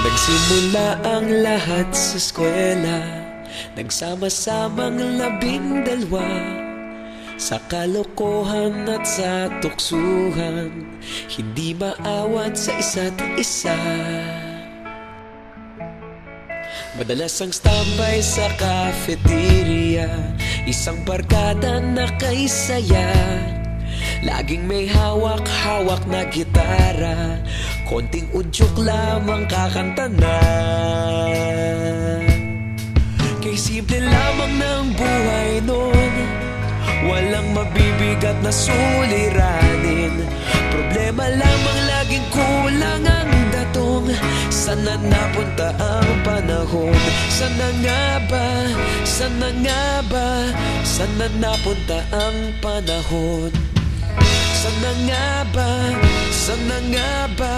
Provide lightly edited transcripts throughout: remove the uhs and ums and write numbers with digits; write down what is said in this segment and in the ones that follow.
Nagsimula ang lahat sa eskwela, nagsama-samang 12 sa kalokohan at sa tuksuhan, hindi maawat sa isa't isa. Madalas ang standby sa cafeteria, isang barkada na kay saya. Laging may hawak-hawak na gitara, konting udyok lamang kakanta na. Kay simple lamang ng buhay nun, walang mabibigat na suliranin. Problema lamang laging kulang ang datong. Sana napunta ang panahon? Sana nga ba? Sana nga ba? Sana napunta ang panahon? Sana nga ba? Sana nga ba?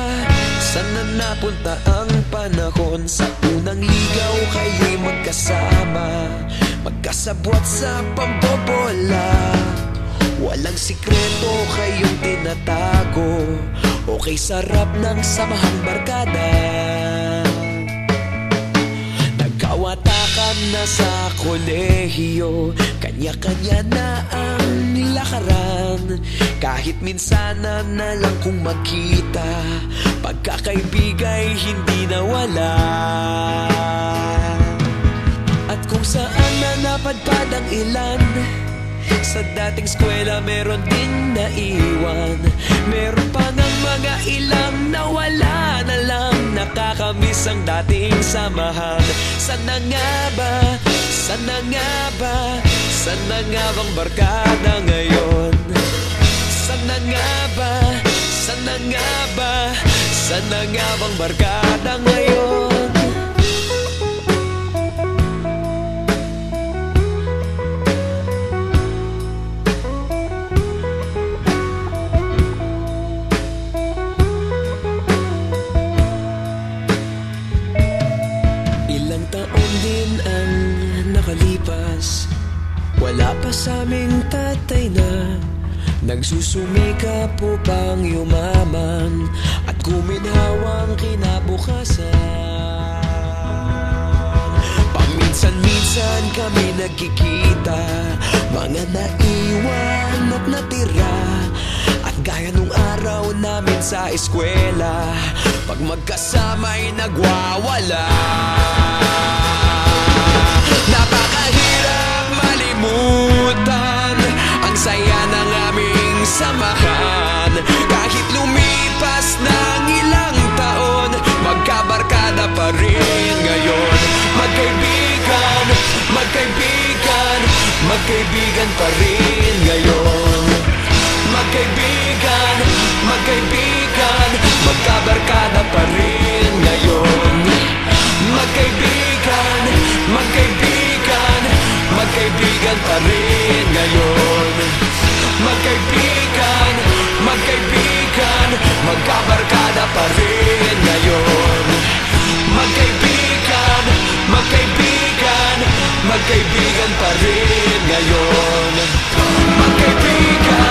Sana napunta ang panahon? Sa unang ligaw kayo'y magkasama, magkasabwat sa pambobola. Walang sikreto kayong tinatago, okay sarap ng samahang barkada. Nagkawatakan na sa kolehiyo, kanya-kanya na ang lakaran. Kahit minsan na lang kung magkita, pagkakaibigay hindi nawala. At kung saan na napadpad ang ilan, sa dating eskwela meron din naiwan. Meron pa ng mga ilang nawala na lang, nakakamiss ang dating samahan. Sana nga ba? Sana nga ba? Sana nga bang barkada ngayon? Sana nga ba? Sana nga ba? Sana nga bang barkada ngayon? Ilang taon din ang nakalipas, wala pa sa aming tatay na nagsusumikap upang yumaman at guminhawang kinabukasan. Paminsan-minsan kami nagkikita, mga naiwan at natira. At gaya nung araw namin sa eskwela, pag magkasama'y nagwawala. Napakahirap malimutan ang saya ng aming samahan. Kahit lumipas ng ilang taon, magkabarkada pa rin ngayon. Magkaibigan, magkaibigan, magkaibigan pa rin ngayon. Magkaibigan, magkaibigan, magkabarkada pa rin ngayon. Magkaibigan, magkaibigan, magkaibigan pa rin ngayon. Magkaibigan, magkaibigan, magkabarkada pa rin ngayon. Magkaibigan, magkaibigan, magkaibigan pa rin ngayon. Magkaibigan,